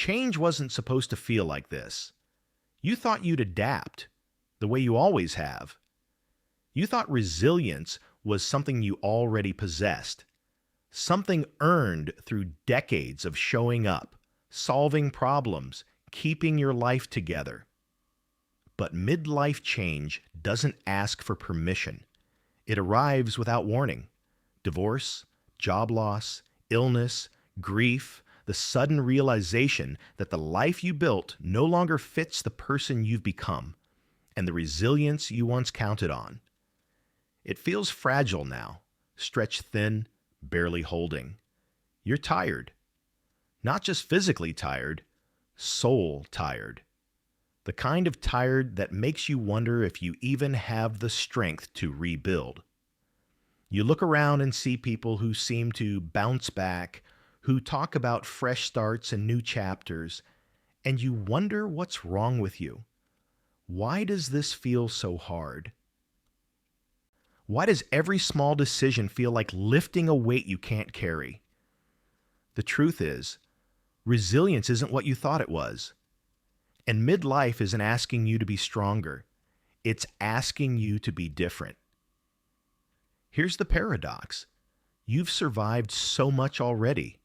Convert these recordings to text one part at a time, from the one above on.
Change wasn't supposed to feel like this. You thought you'd adapt, the way you always have. You thought resilience was something you already possessed, something earned through decades of showing up, solving problems, keeping your life together. But midlife change doesn't ask for permission. It arrives without warning. Divorce, job loss, illness, grief, the sudden realization that the life you built no longer fits the person you've become and the resilience you once counted on. It feels fragile now, stretched thin, barely holding. You're tired. Not just physically tired, soul tired. The kind of tired that makes you wonder if you even have the strength to rebuild. You look around and see people who seem to bounce back, who talk about fresh starts and new chapters, and you wonder what's wrong with you. Why does this feel so hard? Why does every small decision feel like lifting a weight you can't carry? The truth is, resilience isn't what you thought it was. And midlife isn't asking you to be stronger. It's asking you to be different. Here's the paradox. You've survived so much already.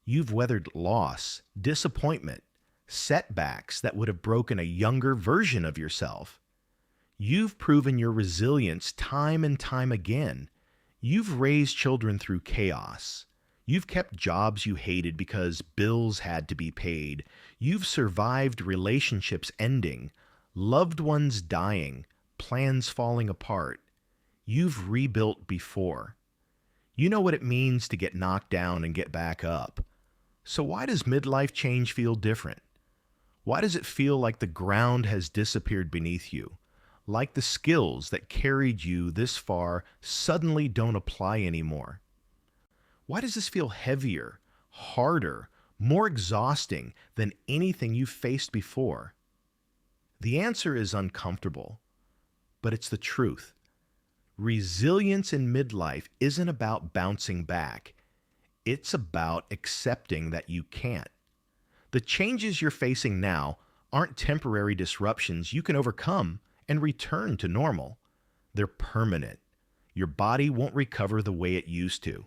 You've weathered loss, disappointment, setbacks that would have broken a younger version of yourself. You've proven your resilience time and time again. You've raised children through chaos. You've kept jobs you hated because bills had to be paid. You've survived relationships ending, loved ones dying, plans falling apart. You've rebuilt before. You know what it means to get knocked down and get back up. So why does midlife change feel different? Why does it feel like the ground has disappeared beneath you? Like the skills that carried you this far suddenly don't apply anymore? Why does this feel heavier, harder, more exhausting than anything you've faced before? The answer is uncomfortable, but it's the truth. Resilience in midlife isn't about bouncing back. It's about accepting that you can't. The changes you're facing now aren't temporary disruptions you can overcome and return to normal. They're permanent. Your body won't recover the way it used to.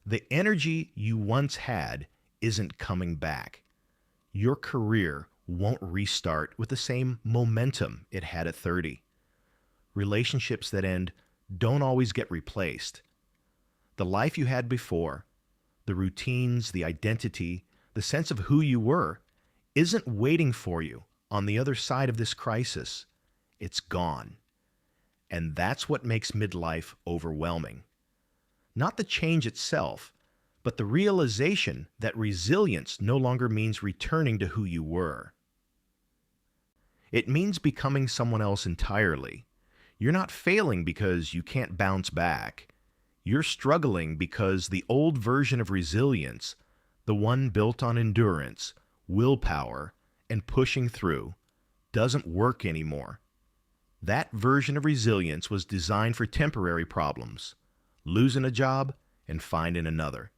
The energy you once had isn't coming back. Your career won't restart with the same momentum it had at 30. Relationships that end don't always get replaced. The life you had before, the routines, the identity, the sense of who you were, isn't waiting for you on the other side of this crisis. It's gone. And that's what makes midlife overwhelming. Not the change itself, but the realization that resilience no longer means returning to who you were. It means becoming someone else entirely. You're not failing because you can't bounce back. You're struggling because the old version of resilience, the one built on endurance, willpower, and pushing through, doesn't work anymore. That version of resilience was designed for temporary problems. Losing a job and finding another,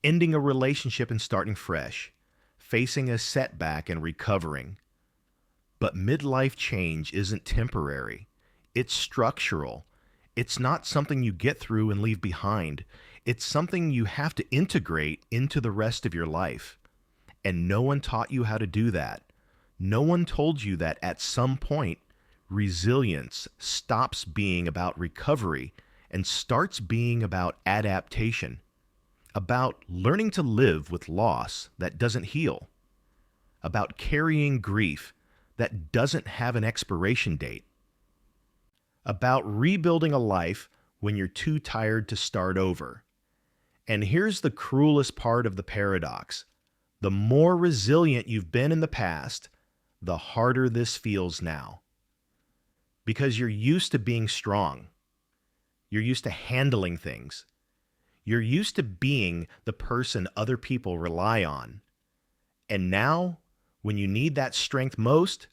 ending a relationship and starting fresh, facing a setback and recovering. But midlife change isn't temporary. It's structural. It's not something you get through and leave behind. It's something you have to integrate into the rest of your life. And no one taught you how to do that. No one told you that at some point, resilience stops being about recovery and starts being about adaptation, about learning to live with loss that doesn't heal, about carrying grief that doesn't have an expiration date, about rebuilding a life when you're too tired to start over. And here's the cruelest part of the paradox. The more resilient you've been in the past, the harder this feels now. Because you're used to being strong. You're used to handling things. You're used to being the person other people rely on. And now, when you need that strength most,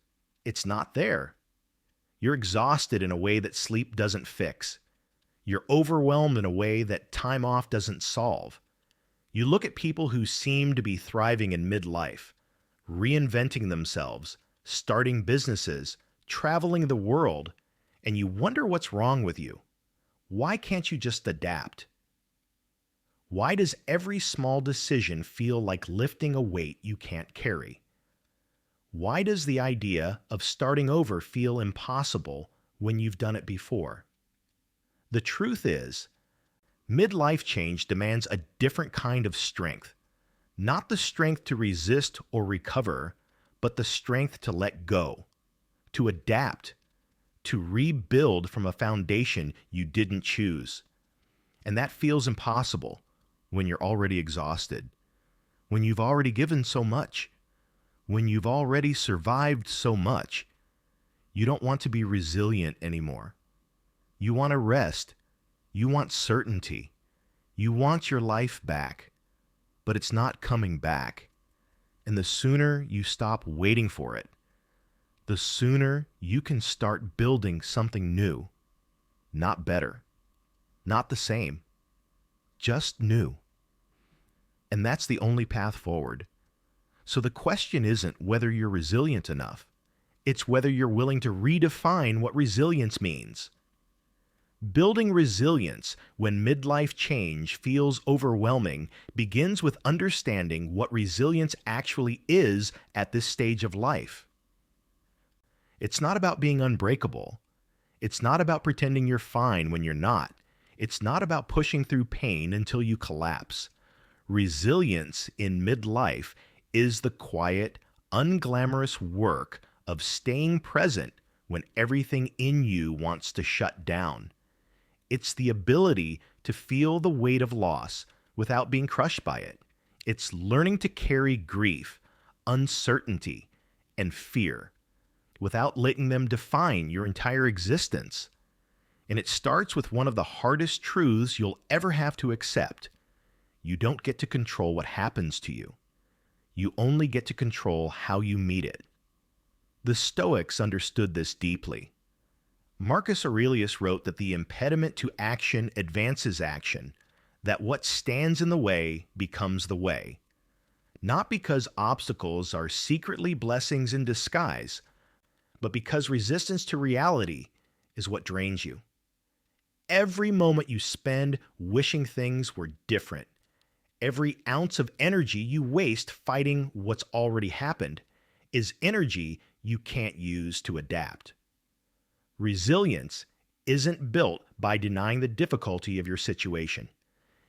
it's not there. You're exhausted in a way that sleep doesn't fix. You're overwhelmed in a way that time off doesn't solve. You look at people who seem to be thriving in midlife, reinventing themselves, starting businesses, traveling the world, and you wonder what's wrong with you. Why can't you just adapt? Why does every small decision feel like lifting a weight you can't carry? Why does the idea of starting over feel impossible when you've done it before? The truth is, midlife change demands a different kind of strength. Not the strength to resist or recover, but the strength to let go, to adapt, to rebuild from a foundation you didn't choose. And that feels impossible when you're already exhausted, when you've already given so much, when you've already survived so much. You don't want to be resilient anymore. You want to rest. You want certainty. You want your life back, but it's not coming back. And the sooner you stop waiting for it, the sooner you can start building something new, not better, not the same, just new. And that's the only path forward. So the question isn't whether you're resilient enough. It's whether you're willing to redefine what resilience means. Building resilience when midlife change feels overwhelming begins with understanding what resilience actually is at this stage of life. It's not about being unbreakable. It's not about pretending you're fine when you're not. It's not about pushing through pain until you collapse. Resilience in midlife is the quiet, unglamorous work of staying present when everything in you wants to shut down. It's the ability to feel the weight of loss without being crushed by it. It's learning to carry grief, uncertainty, and fear without letting them define your entire existence. And it starts with one of the hardest truths you'll ever have to accept. You don't get to control what happens to you. You only get to control how you meet it. The Stoics understood this deeply. Marcus Aurelius wrote that the impediment to action advances action, that what stands in the way becomes the way. Not because obstacles are secretly blessings in disguise, but because resistance to reality is what drains you. Every moment you spend wishing things were different, every ounce of energy you waste fighting what's already happened, is energy you can't use to adapt. Resilience isn't built by denying the difficulty of your situation.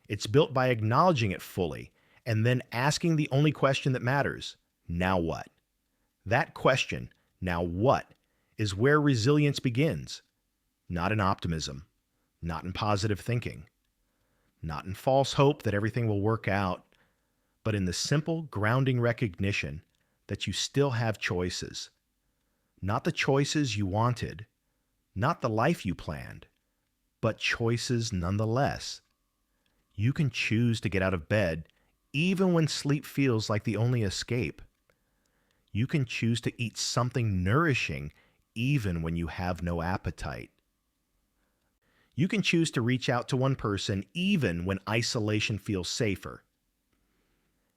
It's built by acknowledging it fully and then asking the only question that matters: now what? That question, now what, is where resilience begins. Not in optimism, not in positive thinking, not in false hope that everything will work out, but in the simple grounding recognition that you still have choices. Not the choices you wanted, not the life you planned, but choices nonetheless. You can choose to get out of bed even when sleep feels like the only escape. You can choose to eat something nourishing even when you have no appetite. You can choose to reach out to one person even when isolation feels safer.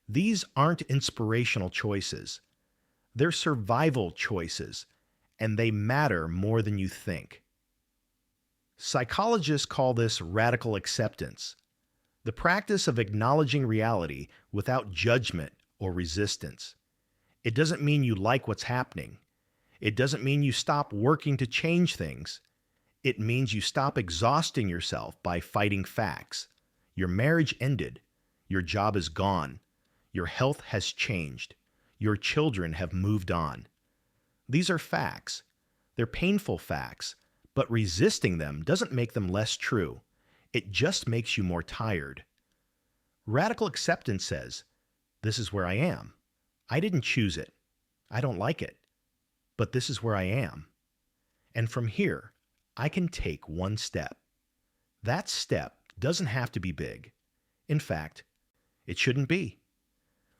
These aren't inspirational choices. They're survival choices, and they matter more than you think. Psychologists call this radical acceptance, the practice of acknowledging reality without judgment or resistance. It doesn't mean you like what's happening. It doesn't mean you stop working to change things. It means you stop exhausting yourself by fighting facts. Your marriage ended. Your job is gone. Your health has changed. Your children have moved on. These are facts. They're painful facts, but resisting them doesn't make them less true. It just makes you more tired. Radical acceptance says, this is where I am. I didn't choose it. I don't like it. But this is where I am. And from here, I can take one step. That step doesn't have to be big. In fact, it shouldn't be.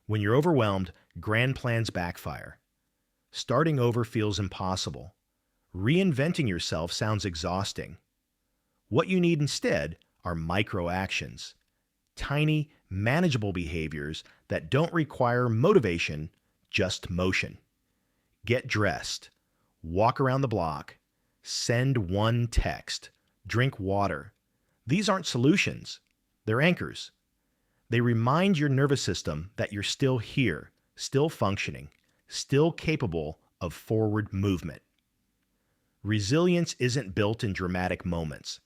When you're overwhelmed, grand plans backfire. Starting over feels impossible. Reinventing yourself sounds exhausting. What you need instead are micro actions, tiny, manageable behaviors that don't require motivation, just motion. Get dressed, walk around the block, send one text, drink water. These aren't solutions, they're anchors. They remind your nervous system that you're still here, still functioning, still capable of forward movement. Resilience isn't built in dramatic moments.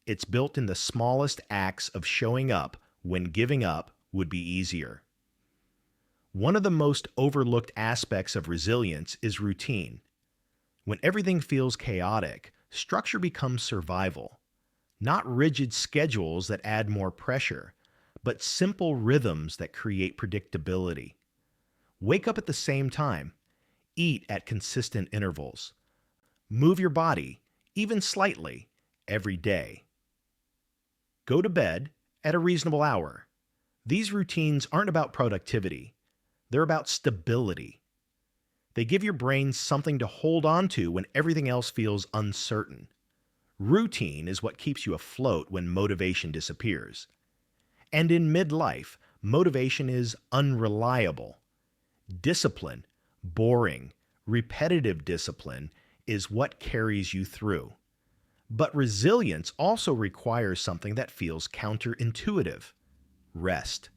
It's built in the smallest acts of showing up when giving up would be easier. One of the most overlooked aspects of resilience is routine. When everything feels chaotic, structure becomes survival. Not rigid schedules that add more pressure, but simple rhythms that create predictability. Wake up at the same time. Eat at consistent intervals. Move your body, even slightly, every day. Go to bed at a reasonable hour. These routines aren't about productivity. They're about stability. They give your brain something to hold on to when everything else feels uncertain. Routine is what keeps you afloat when motivation disappears. And in midlife, motivation is unreliable. Discipline, boring, repetitive discipline, is what carries you through. But resilience also requires something that feels counterintuitive: rest.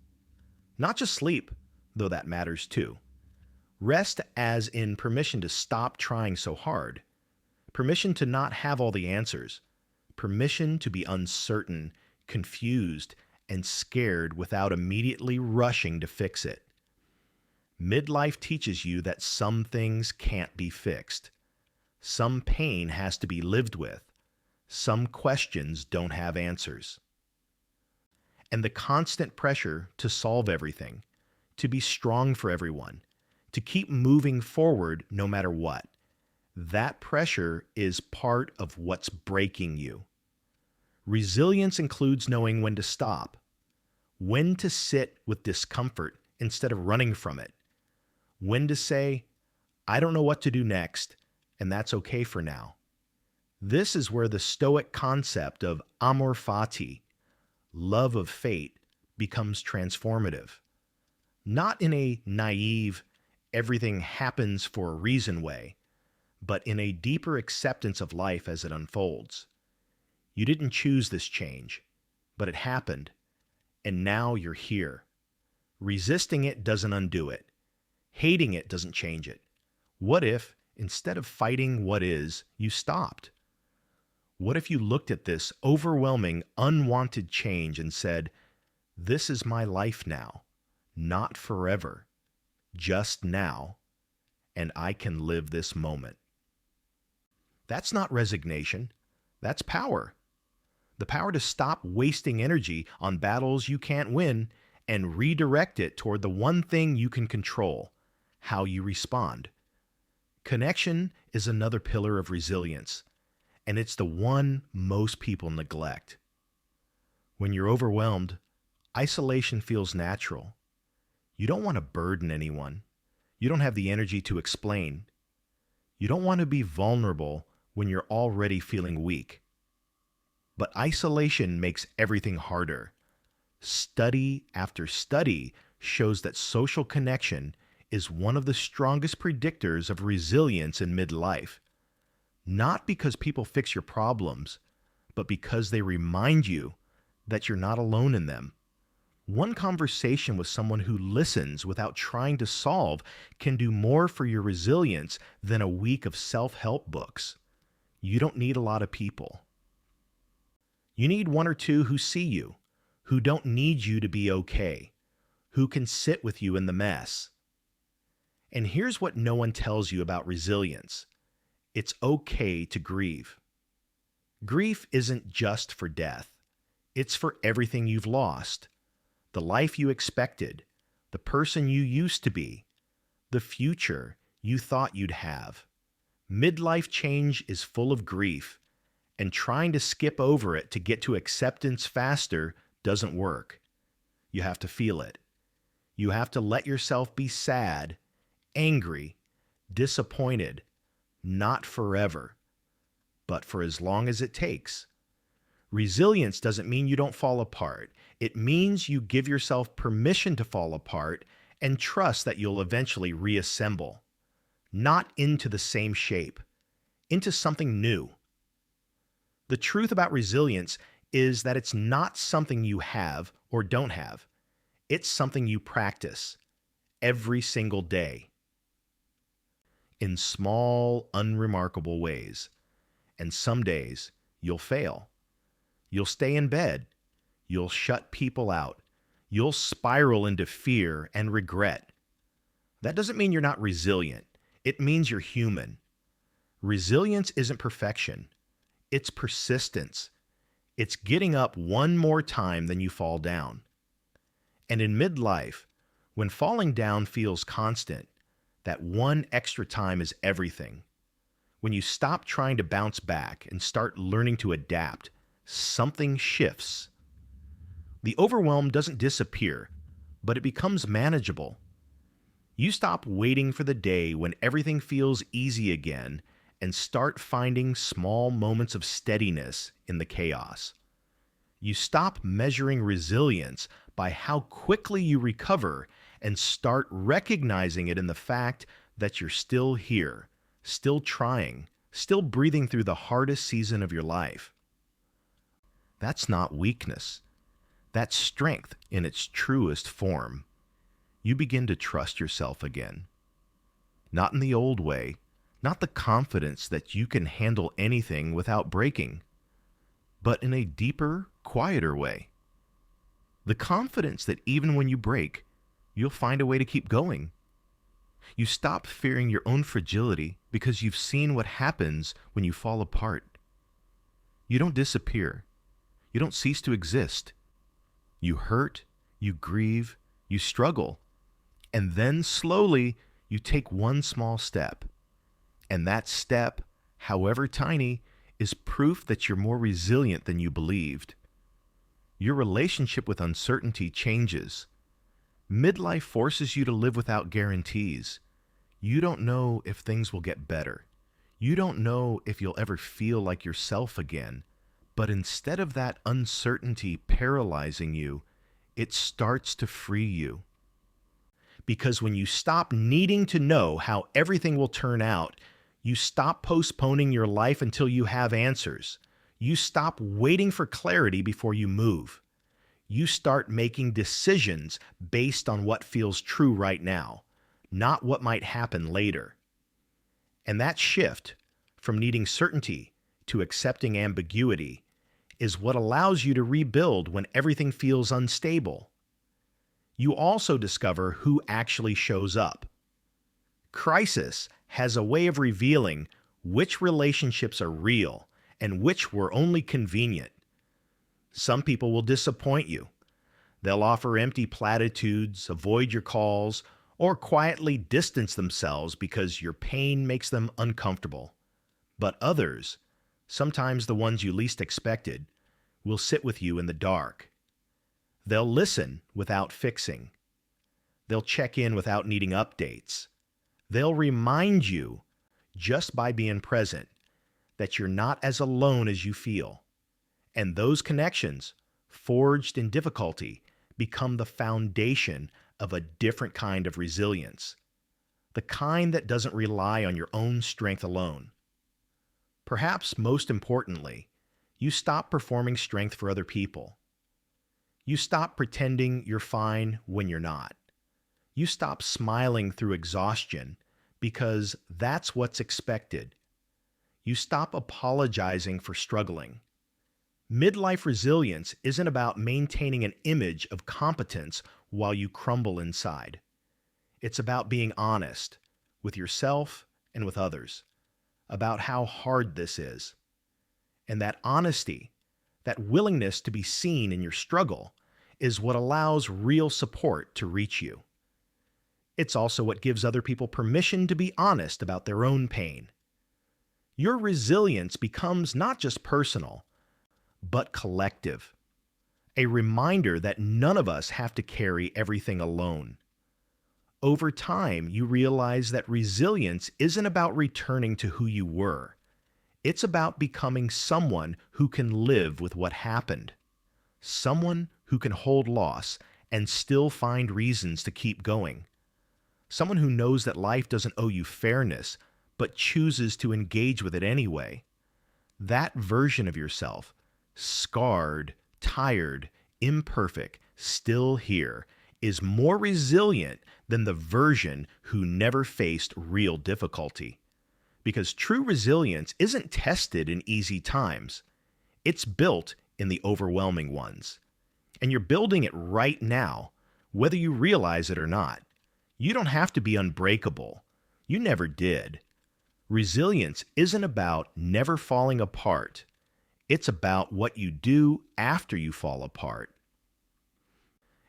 Not just sleep, though that matters too. Rest as in permission to stop trying so hard, permission to not have all the answers, permission to be uncertain, confused, and scared without immediately rushing to fix it. Midlife teaches you that some things can't be fixed. Some pain has to be lived with. Some questions don't have answers. And the constant pressure to solve everything, to be strong for everyone, to keep moving forward no matter what, that pressure is part of what's breaking you. Resilience includes knowing when to stop, when to sit with discomfort instead of running from it, when to say, I don't know what to do next, and that's okay for now. This is where the stoic concept of amor fati, love of fate, becomes transformative. Not in a naive, everything happens for a reason way, but in a deeper acceptance of life as it unfolds. You didn't choose this change, but it happened, and now you're here. Resisting it doesn't undo it. Hating it doesn't change it. What if, instead of fighting what is, you stopped? What if you looked at this overwhelming, unwanted change and said, this is my life now, not forever, just now, and I can live this moment? That's not resignation. That's power. The power to stop wasting energy on battles you can't win and redirect it toward the one thing you can control: how you respond. Connection is another pillar of resilience, and it's the one most people neglect. When you're overwhelmed, isolation feels natural. You don't want to burden anyone. You don't have the energy to explain. You don't want to be vulnerable when you're already feeling weak. But isolation makes everything harder. Study after study shows that social connection is one of the strongest predictors of resilience in midlife. Not because people fix your problems, but because they remind you that you're not alone in them. One conversation with someone who listens without trying to solve can do more for your resilience than a week of self-help books. You don't need a lot of people. You need one or two who see you, who don't need you to be okay, who can sit with you in the mess. And here's what no one tells you about resilience: it's okay to grieve. Grief isn't just for death. It's for everything you've lost. The life you expected, the person you used to be, the future you thought you'd have. Midlife change is full of grief, and trying to skip over it to get to acceptance faster doesn't work. You have to feel it. You have to let yourself be sad, angry, disappointed, not forever, but for as long as it takes. Resilience doesn't mean you don't fall apart. It means you give yourself permission to fall apart and trust that you'll eventually reassemble, not into the same shape, into something new. The truth about resilience is that it's not something you have or don't have. It's something you practice every single day in small, unremarkable ways. And some days you'll fail. You'll stay in bed. You'll shut people out. You'll spiral into fear and regret. That doesn't mean you're not resilient. It means you're human. Resilience isn't perfection. It's persistence. It's getting up one more time than you fall down. And in midlife, when falling down feels constant, that one extra time is everything. When you stop trying to bounce back and start learning to adapt, something shifts. The overwhelm doesn't disappear, but it becomes manageable. You stop waiting for the day when everything feels easy again and start finding small moments of steadiness in the chaos. You stop measuring resilience by how quickly you recover and start recognizing it in the fact that you're still here, still trying, still breathing through the hardest season of your life. That's not weakness. That's strength in its truest form. You begin to trust yourself again. Not in the old way, not the confidence that you can handle anything without breaking, but in a deeper, quieter way. The confidence that even when you break, you'll find a way to keep going. You stop fearing your own fragility because you've seen what happens when you fall apart. You don't disappear. You don't cease to exist. You hurt, you grieve, you struggle, and then slowly you take one small step. And that step, however tiny, is proof that you're more resilient than you believed. Your relationship with uncertainty changes. Midlife forces you to live without guarantees. You don't know if things will get better. You don't know if you'll ever feel like yourself again. But instead of that uncertainty paralyzing you, it starts to free you. Because when you stop needing to know how everything will turn out, you stop postponing your life until you have answers. You stop waiting for clarity before you move. You start making decisions based on what feels true right now, not what might happen later. And that shift from needing certainty to accepting ambiguity is what allows you to rebuild when everything feels unstable. You also discover who actually shows up. Crisis has a way of revealing which relationships are real and which were only convenient. Some people will disappoint you. They'll offer empty platitudes, avoid your calls, or quietly distance themselves because your pain makes them uncomfortable. But others, sometimes the ones you least expected, will sit with you in the dark. They'll listen without fixing. They'll check in without needing updates. They'll remind you, just by being present, that you're not as alone as you feel. And those connections, forged in difficulty, become the foundation of a different kind of resilience, the kind that doesn't rely on your own strength alone. Perhaps most importantly, you stop performing strength for other people. You stop pretending you're fine when you're not. You stop smiling through exhaustion because that's what's expected. You stop apologizing for struggling. Midlife resilience isn't about maintaining an image of competence while you crumble inside. It's about being honest with yourself and with others about how hard this is. And that honesty, that willingness to be seen in your struggle, is what allows real support to reach you. It's also what gives other people permission to be honest about their own pain. Your resilience becomes not just personal, but collective. A reminder that none of us have to carry everything alone. Over time, you realize that resilience isn't about returning to who you were. It's about becoming someone who can live with what happened. Someone who can hold loss and still find reasons to keep going. Someone who knows that life doesn't owe you fairness, but chooses to engage with it anyway. That version of yourself, scarred, tired, imperfect, still here, is more resilient than the version who never faced real difficulty. Because true resilience isn't tested in easy times, it's built in the overwhelming ones. And you're building it right now, whether you realize it or not. You don't have to be unbreakable. You never did. Resilience isn't about never falling apart. It's about what you do after you fall apart.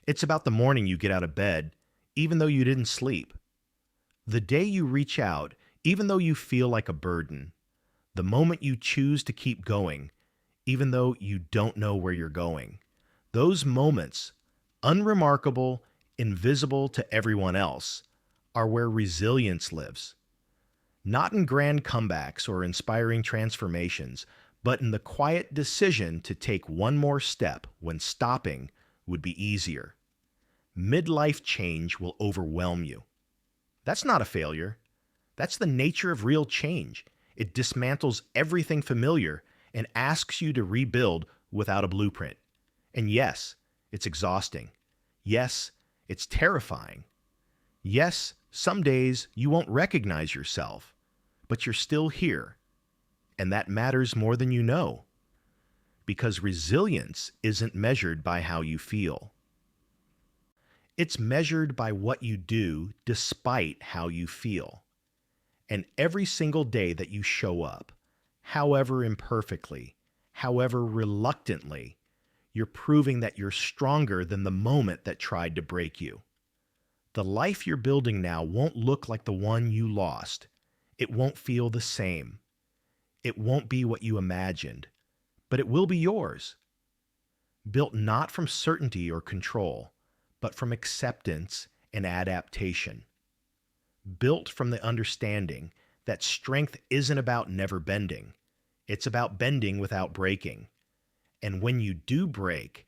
It's about the morning you get out of bed, even though you didn't sleep. The day you reach out, even though you feel like a burden. The moment you choose to keep going, even though you don't know where you're going. Those moments, unremarkable, invisible to everyone else, are where resilience lives. Not in grand comebacks or inspiring transformations, but in the quiet decision to take one more step when stopping would be easier. Midlife change will overwhelm you. That's not a failure. That's the nature of real change. It dismantles everything familiar and asks you to rebuild without a blueprint. And yes, it's exhausting. Yes, it's terrifying. Yes, some days you won't recognize yourself, but you're still here. And that matters more than you know. Because resilience isn't measured by how you feel. It's measured by what you do despite how you feel. And every single day that you show up, however imperfectly, however reluctantly, you're proving that you're stronger than the moment that tried to break you. The life you're building now won't look like the one you lost. It won't feel the same. It won't be what you imagined, but it will be yours. Built not from certainty or control, but from acceptance and adaptation. Built from the understanding that strength isn't about never bending. It's about bending without breaking. And when you do break,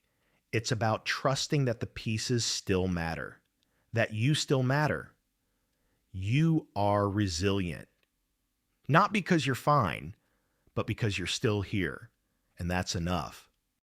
it's about trusting that the pieces still matter, that you still matter. You are resilient. Not because you're fine, but because you're still here. And that's enough.